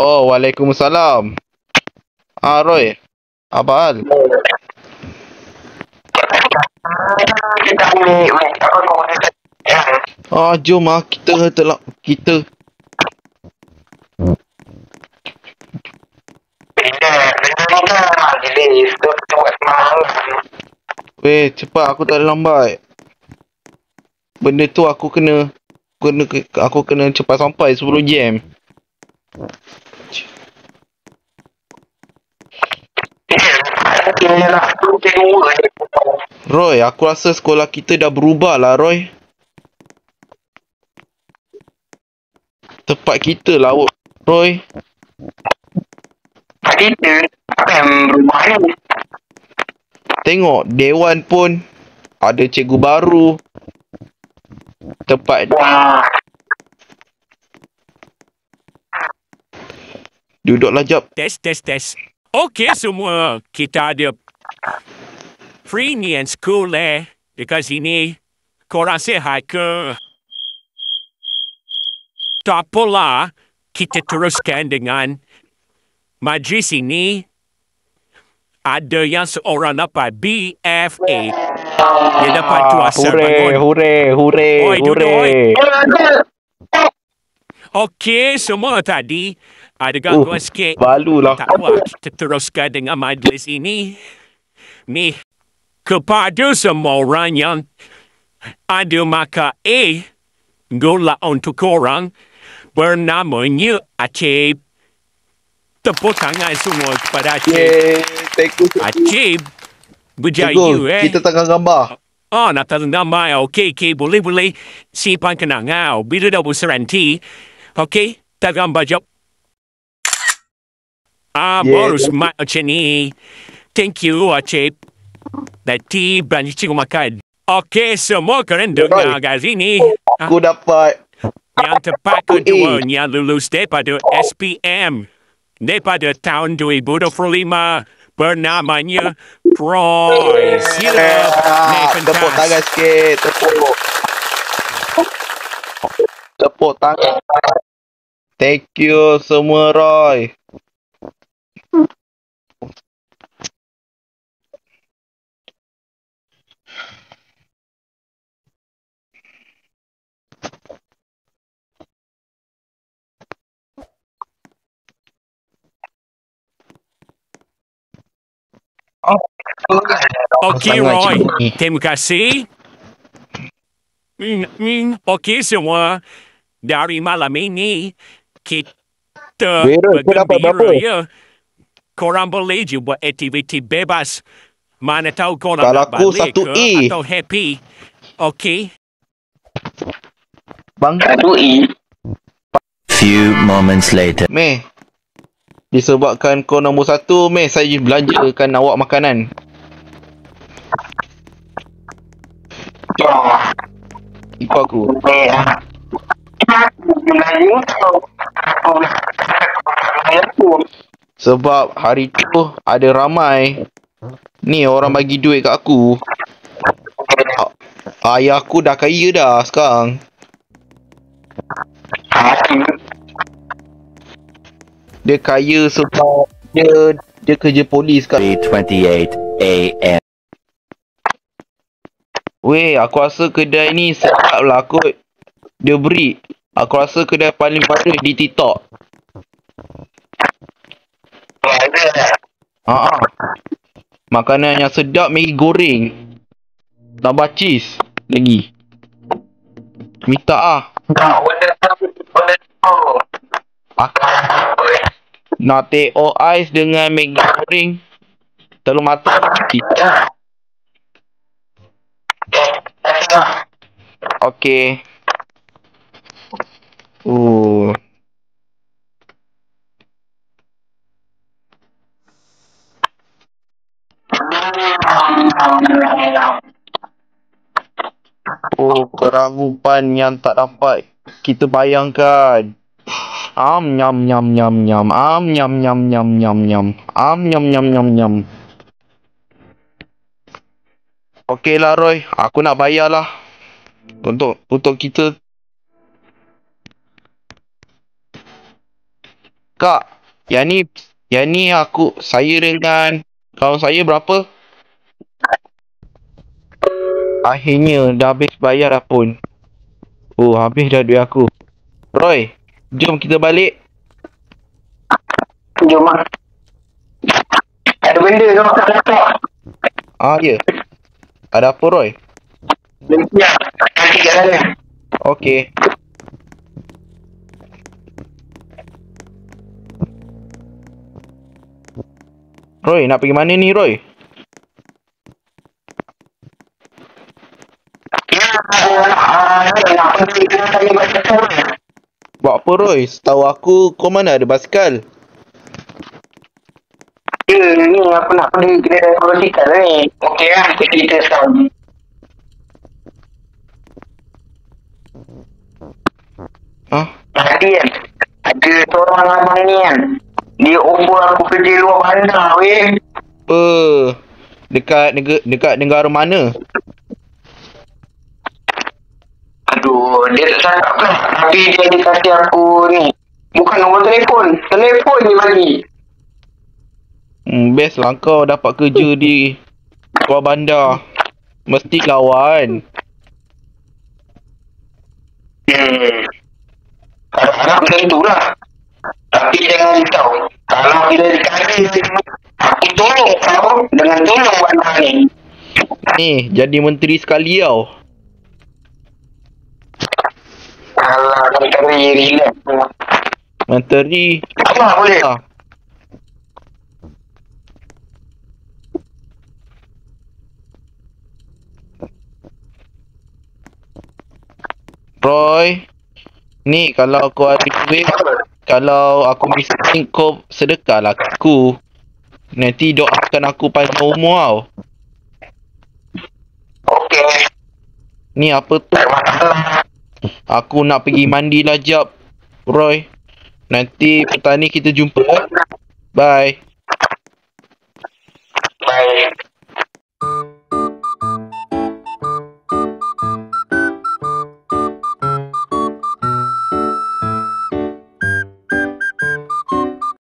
Oh, Waalaikumsalam. Roy. Apa hal? Kita ambil apa kau ada Jom kita. Weh, cepat, aku tak ada lambat. Benda tu aku kena cepat sampai sebelum jam. Roy, aku rasa sekolah kita dah berubah lah, Roy. Tempat kita lah, Roy. Kita rumah ni. Tengok, Dewan pun ada cikgu baru. Tempat Wah. duduklah jap. Tes. Okey semua, kita ada free ni and school dekat sini. Korang sihat ke? Tak apalah, kita teruskan dengan majlis ini. Ada yang seorang dapat BFA. Dia dapat tu asal bangun. Hure. Oi, duduk, oi. Okey, semua tadi ada gangguan sikit. Balulah. Tak apa, kita teruskan dengan majlis ini. Ni, kepada semua orang yang ada markah A, gula untuk korang, bernamanya Acib. Tepuk tangan semua kepada Acib. Yeay, thank you. Acib berjaya Cikgu, kita tengah gambar. nak tahu nama. Okey, boleh simpan kenangan. Bila dah berseranti, okey, tak gambar jap. Baru smart macam ni. Thank you, Acib. Nanti belanja cikgu makan. Okey, semua keren dengar kat sini. Aku dapat Yang tepat keduanya lulus daripada SPM. Daripada tahun 2025. Bernamanya Troy. Sila. tepuk tangan sikit. Tepuk tangan. Thank you semua, Roy. Okey, Roy. Terima kasih. Okey semua. Dari malam ini, kita bergembira ya. Korang boleh je buat aktiviti bebas. Mana tahu korang Kalau nak aku balik satu ke E. atau happy. Okey. Bangga. Few moments later. Meh, disebabkan kau nombor 1, Meh, saya belanjakan awak makanan. Ikut aku. Sebab hari tu ada ramai. Ni orang bagi duit kat aku. Ayah aku dah kaya dah sekarang. Dia kaya sebab dia kerja polis kat 3:28 a.m. Weh, aku rasa kedai ni sedap lah kot. Dia beri. Aku rasa kedai paling paling di TikTok. Makanan yang sedap, Maggi goreng. Tambah cheese lagi. Minta nak teh o ais dengan Maggi goreng. Telur mata. Okey. Keragupan yang tak dapat kita bayangkan. Nyam nyam nyam nyam. Nyam nyam nyam nyam nyam. Nyam nyam nyam nyam. Okeylah Roy, aku nak bayar lah. Untuk kita. Kak, yang ni saya dengan kawan saya berapa? Akhirnya dah habis bayar dah pun. Oh, habis dah duit aku. Roy, jom kita balik. Jom lah. Ada benda tu kat laptop. Ya. Ada apa, Roy? Ya, nanti kat sana. Okey. Roy, nak pergi mana ni, Roy? Ya, nak pergi ke saya basikal. Buat apa, Roy? Setahu aku, kau mana ada basikal? Ya, ni aku nak pergi kedai basikal ni. Okey lah, kita cerita sekarang. Tadi kan, ada seorang abang ni kan. Dia offer aku kerja luar bandar weh. Dekat negara mana? Aduh, dia tak cakap lah. Tapi dia kasih aku ni. Bukan nombor telefon. Telefon ni bagi. Best lah kau dapat kerja di luar bandar. Mesti kawan. Harap-harap macam itulah. Tapi jangan tahu. Kalau bila dikasih, aku tolong kau dengan tolong bandar ni. Ni, jadi menteri sekali tau. Alah, menteri relax. Menteri. Apa boleh? Roy, ni kalau kau ada duit, kalau aku miskin, kau sedekahlah aku. Nanti doakan aku panjang umur tau. Okey. Ni apa tu? Aku nak pergi mandi lah jap, Roy. Nanti petang ni kita jumpa. Bye.